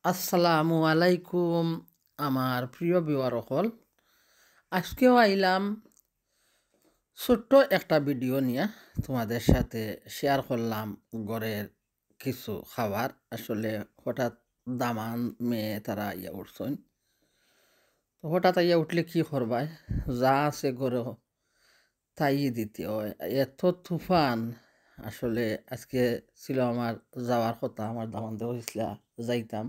আসসালামু আলাইকুম আমার প্রিয় ভিউয়ার সকল। আজকেও আইলাম ছোট্ট একটা ভিডিও নিয়ে তোমাদের সাথে শেয়ার করলাম ঘরের কিছু খাবার। আসলে হঠাৎ দামান মেয়ে তারা ইয়া উঠছেন, তো হঠাৎ ইয়া উঠলে কি করবাই, যা আছে ঘরে তাই দিতে হয়। এত তুফান, আসলে আজকে ছিল আমার যাওয়ার কথা, আমার দামান দেওয়া হয়েছিল যাইতাম।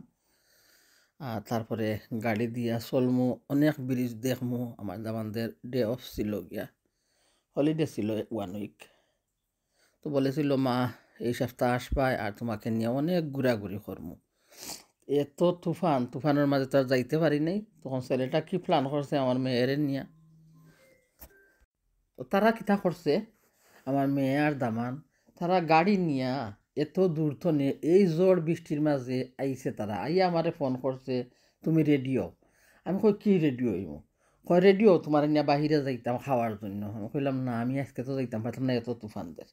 তারপরে গাড়ি দিয়া চলমু, অনেক ব্রিজ দেখমু। আমার দামানদের ডে অফ ছিল গিয়া, হলিডে ছিল 1 উইক। তো বলেছিল মা এই সপ্তাহ আসবাই আর তোমাকে নিয়ে অনেক ঘোরাঘুরি করমু। এত তুফান, তুফানের মাঝে তো আর যাইতে পারি নাই। তখন ছেলেটা কি প্ল্যান করছে আমার মেয়ের নিয়ে, তো তারা কিতা করছে, আমার মেয়ে আর দামান তারা গাড়ি নিয়া এত দূর তো এই জোর বৃষ্টির মাঝে আইছে। তারা আইয়া আমারে ফোন করছে, তুমি রেডিও। আমি কই কি রেডিও হইব? কয় রেডিও তোমার নিয়ে বাহিরে যাইতাম খাওয়ার জন্য। আমি কইলাম না, আমি আজকে তো যাইতাম পারতাম না, এত তুফানদের।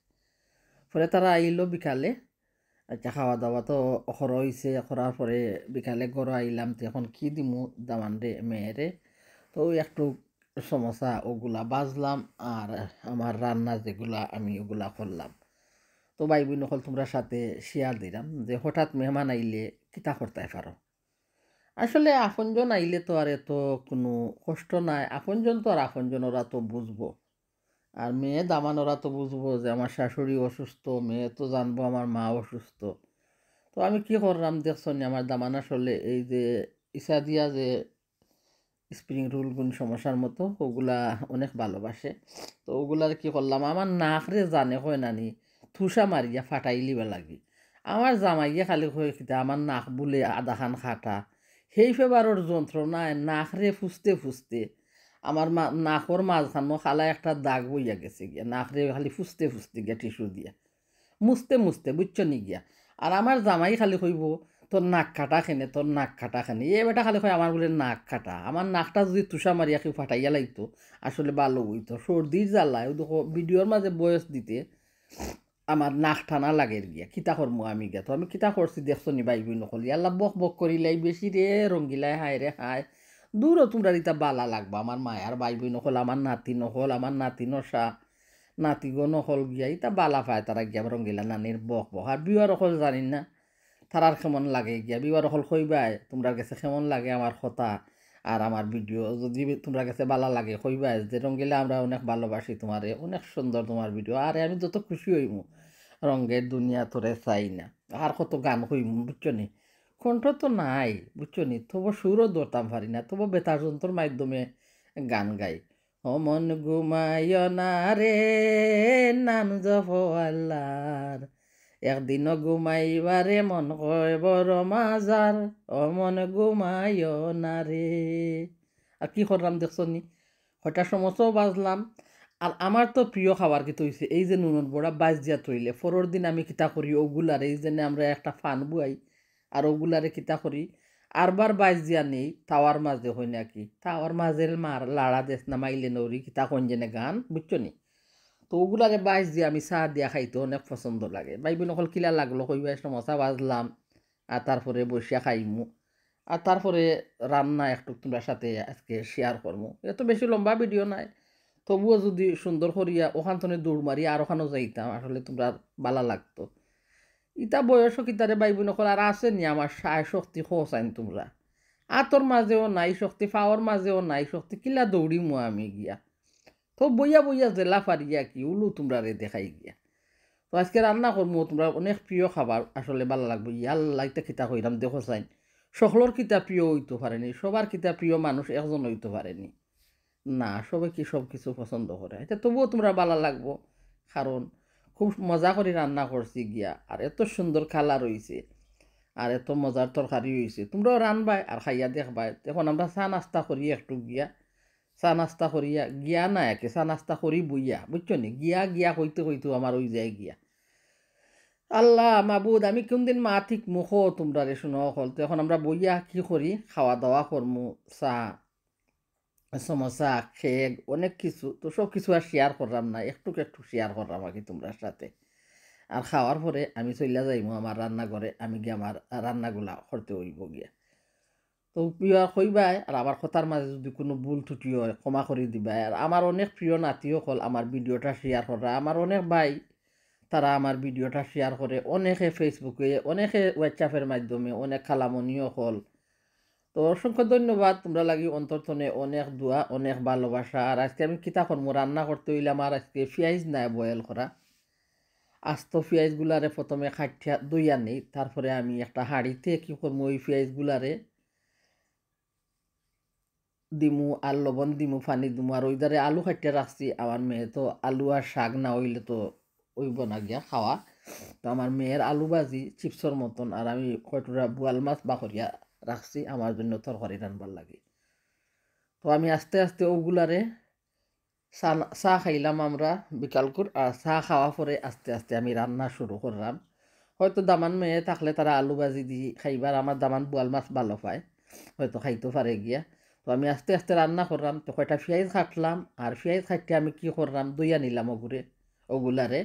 পরে তারা আইলো বিকালে। আচ্ছা, খাওয়া দাওয়া তো অখর হয়েছে, করার পরে বিকালে ঘরে আইলাম। তো এখন কি দিমু দামান রে মেয়েরে, তো ওই একটু সমোসা ওগুলা বাজলাম। আর আমার রান্না যেগুলা আমি ওগুলা করলাম। তো ভাই বোন হল তোমরা সাথে শেয়ার দিলাম যে হঠাৎ মেহমান আইলে কিতা করতে পারো। আসলে আপনজন আইলে তো আর এত কোনো কষ্ট নাই। আপনজন তো আর আপনজন, ওরা তো বুঝবো। আর মেয়ে দামান ওরা তো বুঝবো যে আমার শাশুড়ি অসুস্থ, মেয়ে তো জানবো আমার মা অসুস্থ। তো আমি কি করলাম দেখছো নি, আমার দামান আসলে এই যে ইসা দিয়া যে স্প্রিং রোল কোন সমস্যার মতো ওগুলা অনেক ভালোবাসে। তো ওগুলার কি করলাম, আমার নাকরে জানে হয় নানি থুসা মারিয়া ফাটাইলি লাগি। আমার জামাইয়া খালি হয়ে কিতা আমার নাক বুলে আধা খান খাটা। সেই ফেবারর যন্ত্রণায় নাকরে ফুসতে ফুসতে আমার নাকর মাঝখানো খালা একটা দাগ বইয়া গেছে গিয়া, নাকরে খালি ফুসতে ফুসতে গিয়া টিস্যু দিয়া মুছতে মুছতে বুঝছো নি গিয়া। আর আমার জামাই খালি কইব তোর নাক কাটা খেনে, তোর নাক কাটা খেনে। এ বেটা খালি কয় আমার বলে নাক কাটা। আমার নাকটা যদি তুষা মারিয়া কেউ ফাটাইয়া লাগতো আসলে ভালো হইতো। সর্দির জ্বালায় ও দেখো ভিডিওর মাঝে বয়স দিতে আমার নাক টানা লাগে গিয়া। কিতা করমু আমি গিয়া, তো আমি কিতা করছি দেখছো নি ভাই বোন নকলি। আল্লাহ বক বক করিলাই বেশি রে রঙ্গিলাই হায় রে হায়। দূরও তোমরা ইতা বালা লাগবা আমার মায়ার ভাই বোন নকল, আমার নাতি নকল, আমার নাতি নশা নাতিগো নকল গিয়া ইতা বালা পায়। তারা গিয়া রঙ্গিলা নানির বক বক। আর বিওয়ার অকল জানি না তারার কেমন লাগে গিয়া। বিবার হল কইবাই তোমরা কাছে কেমন লাগে আমার কথা আর আমার ভিডিও। যদি তোমরা কাছে ভালো লাগে কইবাই যে রঙ্গিলা আমরা অনেক ভালোবাসি তোমারে, অনেক সুন্দর তোমার ভিডিও। আরে আমি যত খুশি হইমু, রঙ্গের দুনিয়া তোরে চাই না। আর কত গান হইমু বুঝছো নি, কণ্ঠ তো নাই বুঝছো নি, তবু সুরও ধরতাম পারি না, তবু বেতার যন্ত্রের মাধ্যমে গান গাই। ও মন ঘুমাইয় না রে, নাম জপ আল্লাহর, একদিনও ঘুমাইবারে মন কয় বড় মাজার, ও মন ঘুমাইও না রে। আর কি করলাম দেখছো নি, কয়টা সমস্যাও বাজলাম। আর আমার তো প্রিয় খাবার কি হইছে এই যে নুনের বড়া বাইজ দিয়া তৈলে পরের দিন আমি কিতা করি ওগুলারে, এই জন্য আমরা একটা ফান বুয়াই আর ওগুলারে কিতা করি আরবার বাইজ দিয়া নেই তাওয়ার মাঝে হয় নাকি, তাওয়ার মাঝের মার লাড়া দেশ না মাইলে নৌরি কিতা কোন জেনে গান বুঝছো নি। তো ওগুলারে বাইস দিয়ে আমি চা দিয়া খাইতে অনেক পছন্দ লাগে। বাইবি নকল কিলা লাগলো কইবা, সমোসা বাজলাম আর তারপরে বসিয়া খাইমু। আর তারপরে রান্না একটু তোমরা সাথে আজকে শেয়ার করবো। এত বেশি লম্বা ভিডিও নাই, তবুও যদি সুন্দর করিয়া ওখান থেকে দৌড় মারি আর ওখানেও যাইতাম আসলে তোমরা ভালো লাগতো। ইটা বয়সও কিতারে বাইবি নকল আর আছে নি আমার সায় শক্তি খোঁচাইন তোমরা। আতর মাঝেও নাই শক্তি, পাওয়ার মাঝেও নাই শক্তি, কিলা দৌড়িমু আমি গিয়া। তো বইয়া বইয়া জেলা ফারিয়া কি উলু তোমরা রে দেখাই গিয়া। তো আজকে রান্না করবো তোমরা অনেক প্রিয় খাবার, আসলে ভালো লাগবে। ইয়াল্লা ইতা কিতা কইরাম দেখো চাইন, সকলের কিতা প্রিয় হইতে পারেনি, সবার কিতা প্রিয় মানুষ একজন হইতে পারেনি না, সবাই কি সব কিছু পছন্দ করে। এটা তবুও তোমরা ভালো লাগবো, কারণ খুব মজা করে রান্না করছি গিয়া। আর এত সুন্দর কালার হইছে আর এত মজার তরকারি হইছে, তোমরাও রানবাই আর খাইয়া দেখবাই। এখন আমরা চা নাস্তা করি একটু গিয়া, চা নাস্তা করিয়া গিয়া না একে চা নাস্তা করি বইয়া বুঝছো নি, গিয়া গিয়া কইতে কইতে আমার ওই যায় গিয়া। আল্লাহ মাবুদ আমি কোনদিন মা ঠিক মুখো তোমরা রে শুনো হল। তো এখন আমরা বইয়া কি করি খাওয়া দাওয়া করমু, চা সমোসা খেক অনেক কিছু। তো সব কিছু আর শেয়ার করলাম না, একটু একটু শেয়ার করলাম আর কি তোমরা সাথে। আর খাওয়ার পরে আমি চইলা যাইমু আমার রান্নাঘরে, আমি গিয়ে আমার রান্নাগুলা করতে হইব গিয়া। তো প্রিয় কইবাই আর আমার কথার মাঝে যদি কোনো ভুল ত্রুটি হয় ক্ষমা করে দিবাই। আর আমার অনেক প্রিয় নাতিও হল আমার ভিডিওটা শেয়ার করা, আমার অনেক ভাই তারা আমার ভিডিওটা শেয়ার করে, অনেকে ফেসবুকে, অনেকে হোয়াটসঅ্যাপের মাধ্যমে, অনেক খালামনিও হল। তো অসংখ্য ধন্যবাদ তোমরা লাগি অন্তর্থনে, অনেক দোয়া, অনেক ভালোবাসা। আর আজকে আমি কিতা করবো, রান্না করতে হইলে আমার আজকে পেঁয়াজ নাই বয়েল করা, আস্ত পেঁয়াজগুলারে প্রথমে খাটিয়া দইয়া নেই, তারপরে আমি একটা হাঁড়িতে কি করবো ওই পেঁয়াজগুলারে দিমু আর লবণ দিমু, পানি দিমু। আর ওই ধারে আলু কাটিয়া রাখছি, আমার মেয়ে তো আলু আর শাক না হইলে তো ওইব না গিয়া খাওয়া। তো আমার মেয়ের আলু ভাজি চিপসর মতন, আর আমি কয়টুরা বোয়াল মাছ বাকরিয়া রাখছি আমার জন্য তরকারি রানবার লাগে। তো আমি আস্তে আস্তে ওগুলারে চা খাইলাম আমরা বিকালকুর, আর চা খাওয়া পরে আস্তে আস্তে আমি রান্না শুরু করলাম। হয়তো দামান মেয়ে থাকলে তারা আলু ভাজি দি খাইবার, আমার দামান বোয়াল মাছ ভালো পায়, হয়তো খাইতে পারে গিয়া। তো আমি আস্তে আস্তে রান্না করলাম। তো কয়টা পেঁয়াজ কাটলাম, আর পেঁয়াজ কাটতে আমি কি করলাম, দইয়া নিলাম ওগুলারে।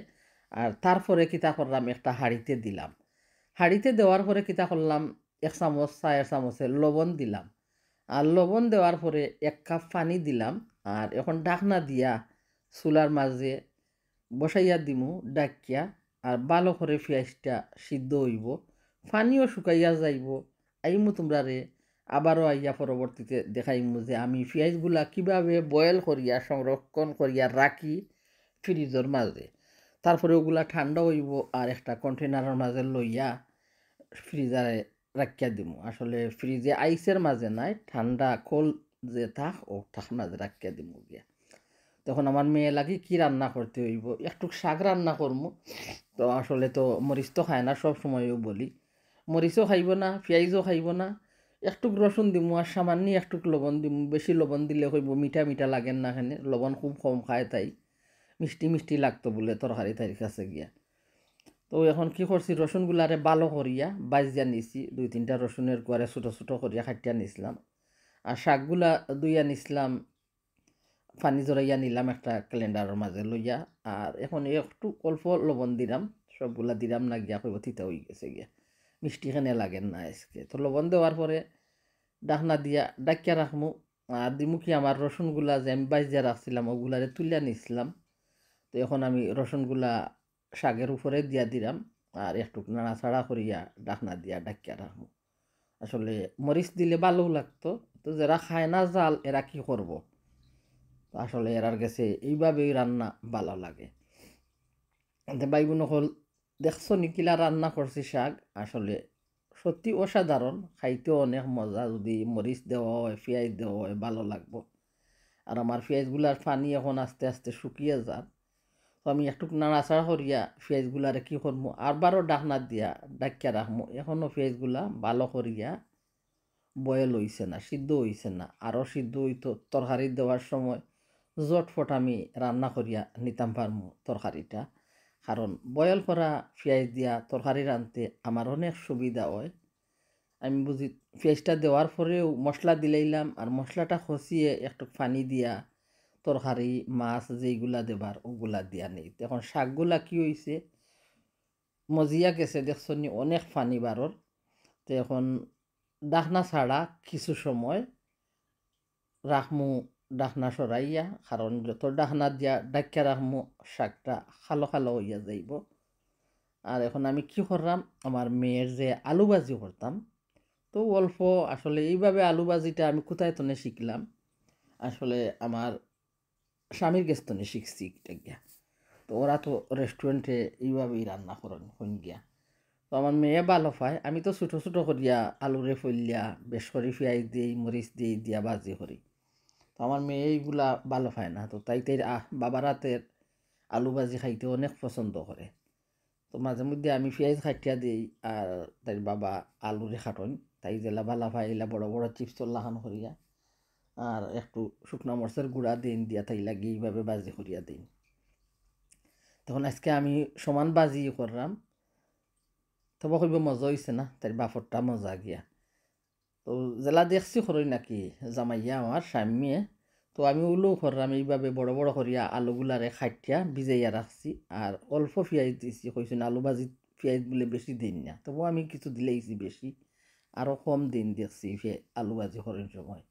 আর তারপরে কিতা করলাম, একটা হাঁড়িতে দিলাম। হাঁড়িতে দেওয়ার পরে কিতা করলাম, 1 চামচ 4 চামচের লবণ দিলাম। আর লবণ দেওয়ার পরে 1 কাপ পানি দিলাম। আর এখন ঢাকনা দিয়া চুলার মাঝে বসাইয়া দিমু ডাকিয়া। আর ভালো করে পেঁয়াজটা সিদ্ধ হইব, পানিও শুকাইয়া যাইব। আইমু তোমরারে আবারও আইয়া পরবর্তীতে দেখাইমু যে আমি পেঁয়াজগুলা কিভাবে বয়েল করিয়া সংরক্ষণ করিয়া রাখি ফ্রিজের মাঝে। তারপরে ওগুলা ঠান্ডা হইব, আর একটা কন্টেনারের মাঝে লইয়া ফ্রিজারে রাখিয়া দিমু। আসলে ফ্রিজে আইসের মাঝে নাই, ঠান্ডা কোল যে থাক ও থাক মাঝে রাখিয়া দিমু গিয়া। তখন আমার মেয়ে লাগি কি রান্না করতে হইব, একটু শাক রান্না করমু। তো আসলে তো মরিচ তো খায় না, সব সময়ও বলি মরিচও খাইব না, পেঁয়াজও খাইব না। একটু রসুন দিমু আর সামান্য একটু লবণ দিমু, বেশি লবণ দিলে হইব মিঠা মিঠা লাগেন না, এখানে লবণ খুব কম খায়, তাই মিষ্টি মিষ্টি লাগতো বলে তরকারি তার কাছে গিয়া। তো এখন কি করছি, রসুনগুলারে ভালো করিয়া বাইজিয়া নিছি, 2-3টা রসুনের কোয়ারে ছোটো ছোটো করিয়া কাটিয়া নিছিলাম। আর শাকগুলা ধুইয়া নিছিলাম, পানি জড়াইয়া নিলাম একটা ক্যালেন্ডারের মাঝে লইয়া। আর এখন একটু অল্প লবণ দিলাম, সবগুলা দিলাম না গিয়া কইব তিতা হয়ে গেছে গিয়া, মিষ্টি খানে লাগেন না আজকে। তো লবণ দেওয়ার পরে ডাকনা দিয়া ডাকিয়া রাখমু। আর দিমু কি, আমার রসুনগুলা যে আমি বাইজিয়া রাখছিলাম ওগুলারে তুলিয়া নিছিলাম। তো এখন আমি রসুনগুলা শাকের উপরে দিয়া দিলাম, আর একটু নাড়াচাড়া করিয়া ডাকনা দিয়া ডাকিয়া রাখমু। আসলে মরিচ দিলে ভালো লাগতো, তো যারা খায় না জাল এরা কি করব, আসলে এরার গেছে এইভাবেই রান্না ভালো লাগে। ভাই বোন হল, দেখছো নিকিলা রান্না করছি শাক, আসলে সত্যি অসাধারণ, খাইতেও অনেক মজা। যদি মরিচ দেওয়া হয়, পেঁয়াজ দেওয়া হয়, ভালো লাগবো। আর আমার পেঁয়াজগুলার পানি এখন আস্তে আস্তে শুকিয়ে যায়। তো আমি একটু নাড়াচাড়া করিয়া পেঁয়াজগুলারে কী করবো, আবারও ডাকনা দিয়া ডাকিয়া রাখবো। এখনও পেঁয়াজগুলা ভালো করিয়া বয়েল হইছে না, সিদ্ধ হইছে না, আরও সিদ্ধ হইতো তরকারি দেওয়ার সময় জটফট আমি রান্না করিয়া নিতাম পারমু তরকারিটা। কারণ বয়েল করা পেঁয়াজ দিয়া তরকারি রাঁধতে আমার অনেক সুবিধা হয়। আমি বুঝি পেঁয়াজটা দেওয়ার পরেও মশলা দিলাইলাম, আর মশলাটা খসিয়ে একটু পানি দিয়া তরকারি মাছ যেইগুলা দেবার ওগুলা দিয়া নেই। এখন শাকগুলা কি হইছে, মজিয়া গেছে দেখছো নি, অনেক পানি বারর। তো এখন ডাকনা ছাড়া কিছু সময় রাখমু, ডাকনা সরাইয়া, কারণ যত ডাকনা দিয়া ডাকিয়া রাখমু শাকটা খালো খালো হইয়া যাইব। আর এখন আমি কি করলাম, আমার মেয়ের যে আলু ভাজি করতাম, তো অল্প, আসলে এইভাবে আলু ভাজিটা আমি কোথায় তনে শিখলাম, আসলে আমার স্বামীর কাছ তনে শিখছি এটা গিয়া। তো ওরা তো রেস্টুরেন্টে এইভাবেই রান্না করেন হইন গিয়া। তো আমার মেয়ে ভালো পায়, আমি তো ছোটো ছোটো করিয়া আলুরে ফলিয়া বেশ করে পেঁয়াজ দিই মরিচ দিই দিয়া ভাজি করি। তো আমার মেয়ে এইগুলা ভালো পায় না, তো তাই তাই বাবার হাতের আলু ভাজি খাইতে অনেক পছন্দ করে। তো মাঝে মধ্যে আমি পেঁয়াজ খাটিয়া দিই, আর তাই বাবা আলুরে খাটন, তাই জেলা ভালা পায় এলা বড় বড় চিপস লাখান করিয়া, আর একটু শুকনা মরচের গুঁড়া দিন দিয়া তাই লাগি এইভাবে ভাজি করিয়া দিন। তখন আজকে আমি সমান ভাজি করলাম, তবে কইব মজা হয়েছে না, তাই বাপরটা মজা গিয়া। তো জেলা দেখছি খরই নাকি জামাইয়া আমার স্বামীয়ে, তো আমি ওগুলো করলাম এইভাবে বড় বড় করিয়া আলুগুলারে খাটিয়া ভিজাইয়া রাখছি আর অল্প পেঁয়াজ দিছি কইছেন আলু ভাজি পেঁয়াজ বলে বেশি দিন না তবু আমি কিছু দিলেইছি বেশি আরও কম দিন দেখছি আলু ভাজি করার সময়।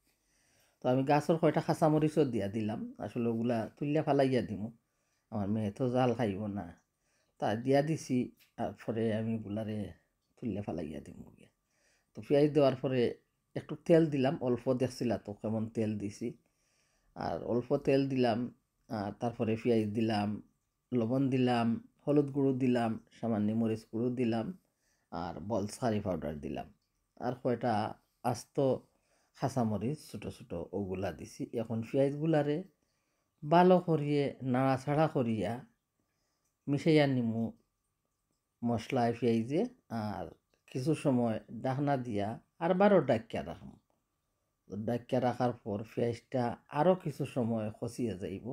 তো আমি গাছের কয়টা কাঁচামরিচও দিয়া দিলাম আসলে ওগুলা তুলিয়া ফালাইয়া দিমু আমার মেয়ে তো জাল খাইব না তা দিয়া দিছি তারপরে আমি ওগুলারে তুলিয়া ফালাইয়া দিমু গিয়া। তো পেঁয়াজ দেওয়ার পরে একটু তেল দিলাম অল্প দেখছিলা তো কেমন তেল দিছি আর অল্প তেল দিলাম আর তারপরে পেঁয়াজ দিলাম লবণ দিলাম হলুদ গুঁড়ো দিলাম সামান্য মরিচ গুঁড়ো দিলাম আর বলসারি পাউডার দিলাম আর কয়টা আস্ত কাঁচামরিচ ছোটো ছোটো ওগুলা দিছি। এখন পেঁয়াজগুলারে ভালো করিয়ে নাড়াচাড়া করিয়া মিশাইয়া নিমু মশলায় পেঁয়াজে আর কিছু সময় ঢাকনা দিয়া আর বারো ডাকিয়া রাখবো। ডাকিয়া রাখার পর পেঁয়াজটা আরও কিছু সময় খসিয়ে যাইব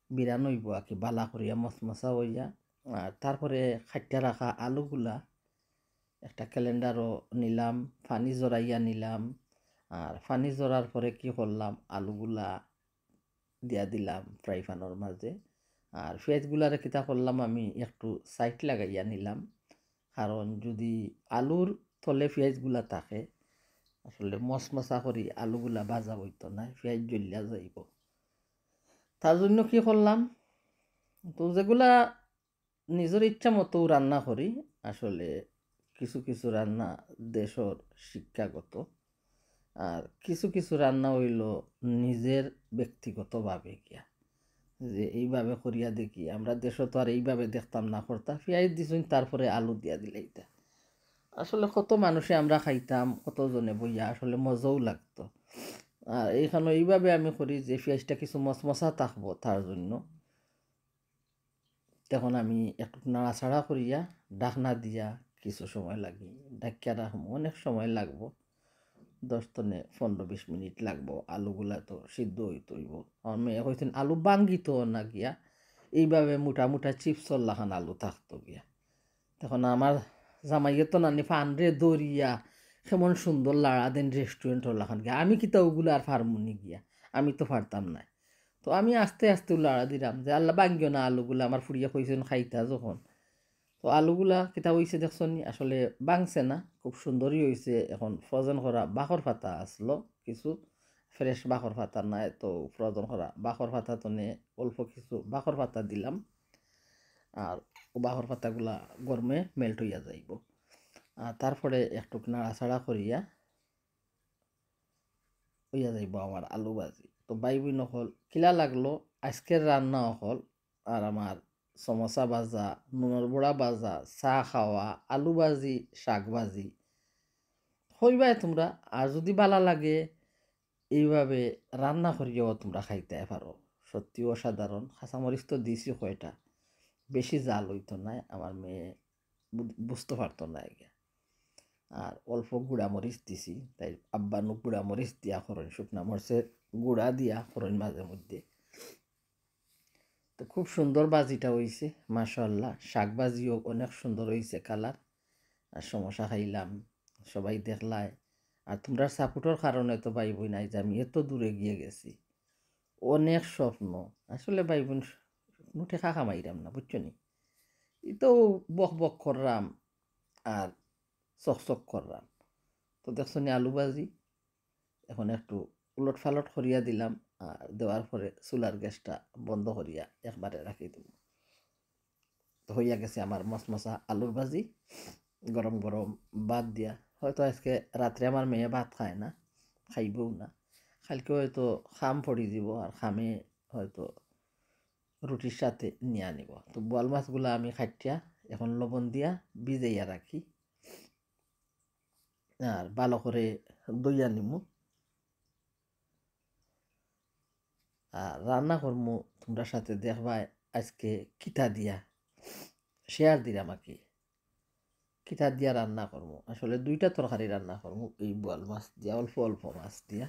বিরান হইব আর কি বালা করিয়া মশমশা হইয়া। আর তারপরে খাটিয়া রাখা আলুগুলা একটা ক্যালেন্ডারও নিলাম পানি জড়াইয়া নিলাম আর পানি জড়ার পরে কি করলাম আলুগুলা দিয়া দিলাম ফ্রাই প্যানের মাঝে আর পেঁয়াজগুলারে কিতা করলাম আমি একটু সাইড লাগাইয়া নিলাম কারণ যদি আলুর তলে পেঁয়াজগুলা থাকে আসলে মশমশা করি আলুগুলা ভাজা হইতো না পেঁয়াজ জ্বলিয়া যাইব। তার জন্য কি করলাম তো যেগুলা নিজের ইচ্ছা মতো রান্না করি আসলে কিছু কিছু রান্না দেশের শিক্ষাগত আর কিছু কিছু রান্না হইল নিজের ব্যক্তিগতভাবে গিয়া যে এইভাবে করিয়া দেখি আমরা দেশও তো আর এইভাবে দেখতাম না করতাম পেঁয়াজ দিছুন তারপরে আলু দিয়া দিলে এটা আসলে কত মানুষে আমরা খাইতাম কতজনে বইয়া আসলে মজাও লাগতো। আর এইখানে এইভাবে আমি করি যে পেঁয়াজটা কিছু মশমশা থাকবো তার জন্য তখন আমি একটু নাড়াচাড়া করিয়া ঢাকনা দিয়া কিছু সময় লাগি ডাকিয়া রাখবো অনেক সময় লাগবো 10 থেকে 15-20 মিনিট লাগবো আলুগুলা তো সিদ্ধ হইতে হইব। আমার মেয়ে কইছেন আলু বাঙ্গিত না গিয়া এইভাবে মোটা মোটা চিপসর লাখান আলু থাকতো গিয়া তখন আমার জামাইয়ে তো নানি ফানরে দৌড়িয়া কেমন সুন্দর লাড়া দেন রেস্টুরেন্টর লাখান গিয়া আমি কিতা ওগুলো আর ফার্মুনি গিয়া আমি তো পারতাম না। তো আমি আস্তে আস্তে লাড়া দিলাম যে আল্লাহ বাঙ্গিও না আলুগুলা আমার ফুরিয়া কইছেন খাইতা যখন। তো আলুগুলা কিতা হইছে দেখছেন আসলে বাংছে না খুব সুন্দরই হয়েছে। এখন ফ্রোজেন করা বাখর পাতা আসলো কিছু ফ্রেশ বাখর পাতা নাই তো ফ্রোজেন করা বাখর পাতা তো নে অল্প কিছু বাখর পাতা দিলাম আর ও বাখর পাতাগুলা গরমে মেল্ট হইয়া যাইব। আর তারপরে একটু নাড়াচাড়া করিয়া হইয়া যাইব আমার আলু ভাজি। তো বাই বোন হল কিলা লাগলো আজকের রান্না হল আর আমার সমোসা ভাজা নুনের বড়া ভাজা চা খাওয়া আলু ভাজি শাক ভাজি হইবাই তোমরা আর যদি ভালো লাগে এইভাবে রান্না করিয়াও তোমরা খাইতে পারো সত্যি অসাধারণ। কাঁচামরিচ তো দিছি কয়টা বেশি জাল হইতো না আমার মেয়ে বুঝতে পারতো না আগে আর অল্প গুঁড়া মরিচ দিছি তাই আব্বানু গুঁড়া মরিচ দিয়া করেন শুকনা মরিচের গুঁড়া দিয়া করেন মাঝে মধ্যে। তো খুব সুন্দর বাজিটা হইছে মাশাআল্লাহ শাক ভাজিও অনেক সুন্দর হইছে কালার আর সমোসা খাইলাম সবাই দেখলায়। আর তোমরা সাপোর্টের কারণে তো ভাই বোন নাই যে আমি এত দূরে গিয়ে গেছি অনেক স্বপ্ন আসলে ভাই বোন নুঠে খা খামাইরাম না বুঝছো নি তো বক বক করলাম আর চকচক করলাম। তো দেখছো নি আলু ভাজি এখন একটু উলট ফালট করিয়া দিলাম আর দেওয়ার পরে চুলার গ্যাসটা বন্ধ করিয়া একবারে রাখি দেব। তো হইয়া গেছে আমার মশমশা আলুর ভাজি গরম গরম ভাত দিয়া। হয়তো আজকে রাত্রে আমার মেয়ে ভাত খায় না খাইবও না কালকে হয়তো খাম পড়ি দিব আর খামে হয়তো রুটির সাথে নিয়ে আনিব। তো বোয়াল মাছগুলো আমি খাটিয়া এখন লবণ দিয়া ভিজাইয়া রাখি আর ভালো করে দইয়া নিমু আর রান্না করমু তোমরা সাথে দেখবা আজকে কিতা দিয়া শেয়ার দিলাম আর কি কিতা দিয়া রান্না করমু আসলে দুইটা তরকারি রান্না করমু এই বোয়াল মাছ দিয়া অল্প অল্প মাছ দিয়া।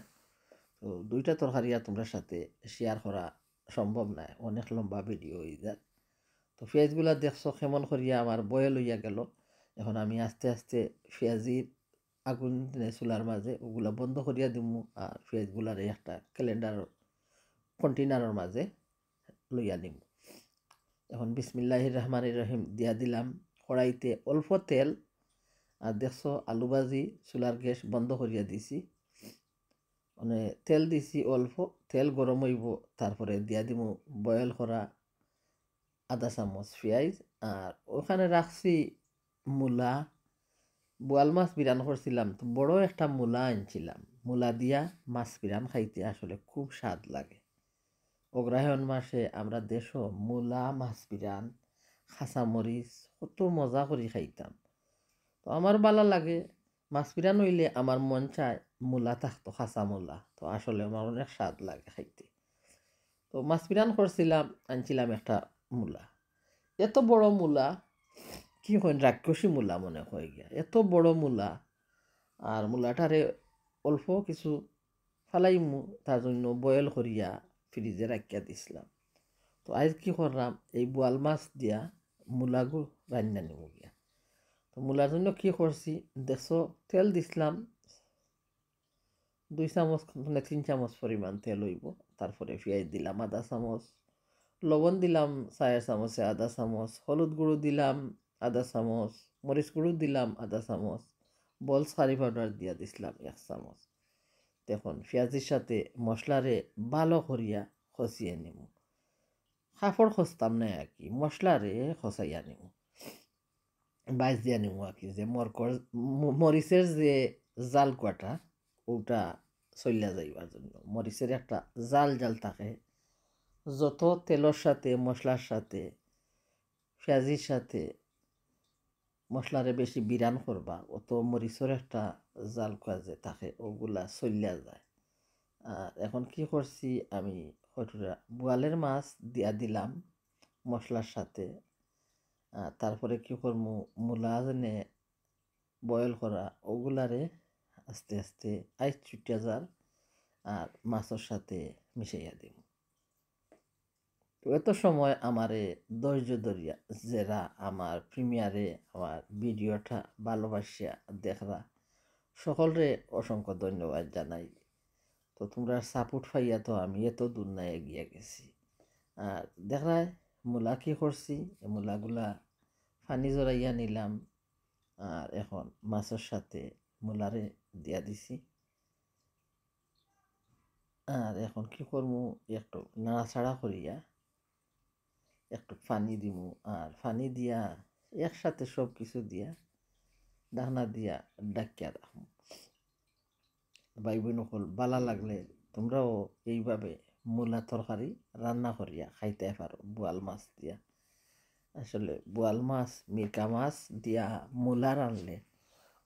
তো দুইটা তরকারি আর তোমরা সাথে শেয়ার করা সম্ভব নয় অনেক লম্বা ভিডিও হয়ে যায়। তো পেঁয়াজগুলা দেখছো কেমন করিয়া আমার বয়েল হইয়া গেল। এখন আমি আস্তে আস্তে পেঁয়াজির আগুন চুলার মাঝে ওগুলা বন্ধ করিয়া দিমু আর পেঁয়াজগুলার একটা ক্যালেন্ডার কন্টেনারের মাঝে লইয়া নিম। এখন বিসমিল্লাহির রহমানির রহিম দিয়া দিলাম কড়াইতে অল্প তেল, আর দেখছো আলু ভাজি চুলার গ্যাস বন্ধ করিয়া দিছি। মানে তেল দিছি অল্প, তেল গরম হইব, তারপরে দিয়া দিব বয়েল করা আধা চামচ পেঁয়াজ। আর ওখানে রাখছি মূলা, বোয়াল মাছ বিরান করছিলাম, তো বড় একটা মূলা আনছিলাম। মূলা দিয়া মাছ বিরান খাইতে আসলে খুব স্বাদ লাগে। অগ্রহায়ণ মাসে আমরা দেশও মূলা মাছ বিরান খাঁচামরিচ কত মজা করে খাইতাম। তো আমার ভালো লাগে মাছ বিরান হইলে আমার মন চায় মূলা থাকতো, খাঁচা মূলা, তো আসলে আমার অনেক স্বাদ লাগে খাইতে। তো মাছ বিরান করছিলাম, আনছিলাম একটা মূলা, এত বড় মূলা, কি হয় রাক্ষসী মূলা মনে হয় গিয়া, এত বড় মূলা। আর মূলাটারে অল্প কিছু ফালাইমু, তার জন্য বয়েল করিয়া ফ্রিজে রাখিয়া দিছিলাম। তো আজ কি করলাম, এই বোয়াল মাছ দিয়া মূলাগু রান্না নিব গিয়া। তো মূলার জন্য কি করছি দেখছো, তেল দিছিলাম 2 চামচ মানে 3 চামচ পরিমাণ তেল হইব। তারপরে পেঁয়াজ দিলাম আধা চামচ, লবণ দিলাম 4 চামচে আধা চামচ, হলুদ গুঁড়ো দিলাম আধা চামচ, মরিচ গুঁড়ো দিলাম আধা চামচ, বলস কারি পাউডার দিয়া দিছিলাম 1 চামচ। দেখুন পেঁয়াজের সাথে মশলারে ভালো করিয়া খসিয়ে নিব। কাপড় খসতাম না আর কি, মশলারে খসাইয়া নিব, বাইশ দিয়া নিব আর কি। যে মরিচের যে জাল কুয়াটা ওটা চলিয়া যাইবার জন্য, মরিচের একটা জাল জাল থাকে, যত তেলের সাথে মশলার সাথে পেঁয়াজির সাথে মশলারে বেশি বিরান করবা, অত মরিচের একটা জাল কুয়া যে থাকে ওগুলা চলিয়া যায়। আর এখন কি করছি আমি, কটুরা বোয়ালের মাছ দিয়া দিলাম মশলার সাথে। তারপরে কি করবো, মূলা যেনে বয়েল করা ওগুলারে আস্তে আস্তে আইস ছুটিয়া যার আর মাছের সাথে মিশাইয়া দিব। তো এত সময় আমারে ধৈর্য ধরিয়া যারা আমার প্রিমিয়ারে আমার ভিডিওটা ভালোবাসিয়া দেখরা সকলরে অসংখ্য ধন্যবাদ জানাই। তো তোমরা সাপোর্ট পাইয়া তো আমি এত দূর না এগিয়ে গেছি। আর দেখায় মূলা কি করছি, মূলাগুলা পানি জড়াইয়া নিলাম, আর এখন মাছের সাথে মূলারে দিয়া দিছি। আর এখন কি করবো, একটু নাড়াচাড়া করিয়া একটু পানি দিব, আর পানি দিয়া একসাথে সব কিছু দিয়া ঢাকনা দিয়া ডাকিয়া রাখবো। ভাই বোন সকল ভালো লাগলে তোমরাও এইভাবে মূলা তরকারি রান্না করিয়া খাইতে পারো বোয়াল মাছ দিয়া। আসলে বোয়াল মাছ মিরকা মাছ দিয়া মূলা রানলে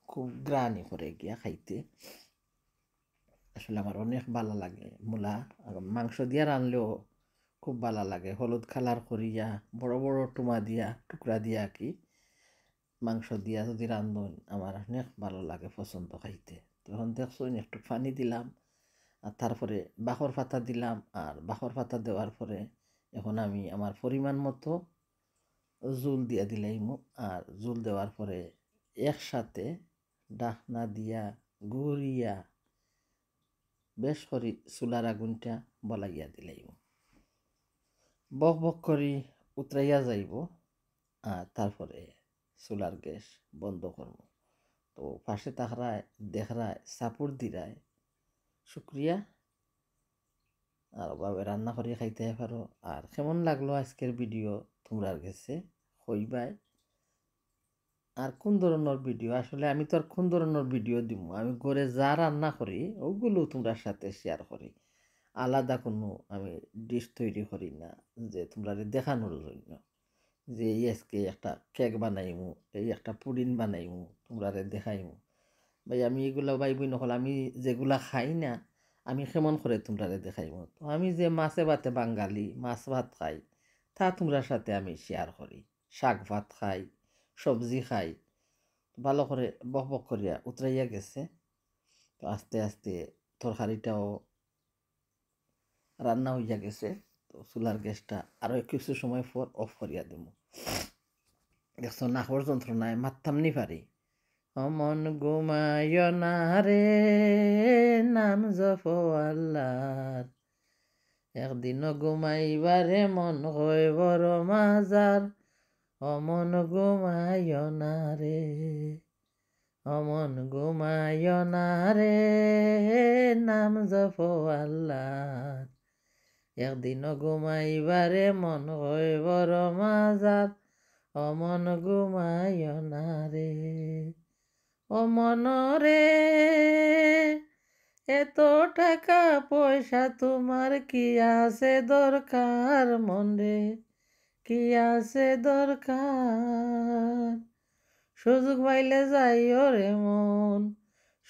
খুব গ্রানি করে গিয়া খাইতে, আসলে আমার অনেক ভালো লাগে মূলা। মাংস দিয়া রানলেও খুব ভালো লাগে, হলুদ কালার করিয়া বড় বড় টুমা দিয়া টুকরা দিয়া কি মাংস দিয়া যদি রান্ধন আমার অনেক ভালো লাগে, পছন্দ খাইতে। তখন দেখছো একটু পানি দিলাম, আর তারপরে বাখর পাতা দিলাম, আর বাখর পাতা দেওয়ার পরে এখন আমি আমার পরিমাণ মতো জুল দিয়া দিলাম। আর জুল দেওয়ার পরে একসাথে ডাকনা দিয়া ঘুরিয়া বেশ করে চুলার আগুনটা বলাইয়া দিলাম, বক বক করি উতরাইয়া যাইব। আর তারপরে চুলার গ্যাস বন্ধ করব। তো পাশে তাকরায় দেখরায় সাপোর্ট দিরায় শুক্রিয়া। আর ওভাবে রান্না করে খাইতে পারো। আর কেমন লাগলো আজকের ভিডিও তোমরার কাছে হইবাই, আর কোন ধরনের ভিডিও, আসলে আমি তো আর কোন ধরনের ভিডিও দিব, আমি ঘরে যা রান্না করি ওগুলো তোমরা সাথে শেয়ার করি, আলাদা কোনো আমি ডিশ তৈরি করি না যে তোমরা দেখানোর জন্য যে এই আজকে একটা কেক বানাইমু, এই একটা পুডিং বানাইমু তোমরা দেখাইমু। ভাই আমি এগুলো ভাই বই নকল, আমি যেগুলা খাই না আমি কেমন করে তোমরা দেখাইমু। তো আমি যে মাছে ভাতে বাঙালি মাছ ভাত খাই তা তোমরা সাথে আমি শেয়ার করি, শাক ভাত খাই, সবজি খাই। ভালো করে বক বক করিয়া উতরাইয়া গেছে। তো আস্তে আস্তে তরকারিটাও রান্না হইয়া গেছে। তো চুলার গ্যাসটা আরও কিছু সময় পর অফ করিয়া দেব। দেখছো নাকর যন্ত্রণায় মারতাম নি পারি। অমন ঘুমায় না রে নাম জপ আল্লাহর, একদিনও ঘুমাইবারে মন হয় বড় মাজার, অমন ঘুমাইও না রে, অমন ঘুমাইও না রে, নাম জপ আল্লাহর। একদিনও ঘুমাইবারে মন হয় বড় মাজার, অমন ঘুমাইও না রে, অমন রে। এত টাকা পয়সা তোমার কি আছে দরকার মন রে, কি আছে দরকার? সুযোগ পাইলে যাইও রে মন,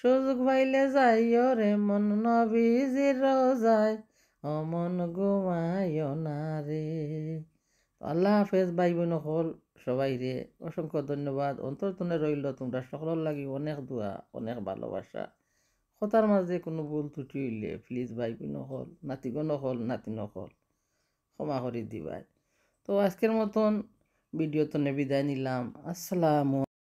সুযোগ পাইলে যাইও রে মন, নবীজির রোজায় অমন ঘুমাইও না রে। আল্লাহ হাফেজ ভাই বোন হল সবাই রে অসংখ্য ধন্যবাদ। অন্তর্তনে রইল তোমরা সকলের লাগি অনেক দোয়া, অনেক ভালোবাসা। কথার মাঝে কোনো ভুল ত্রুটি হইলে প্লিজ ভাই বোন হল, নাতিগণ হল, নাতি নকল ক্ষমা করে দিবাই। তো আজকের মতন ভিডিও তো বিদায় নিলাম। আসসালামু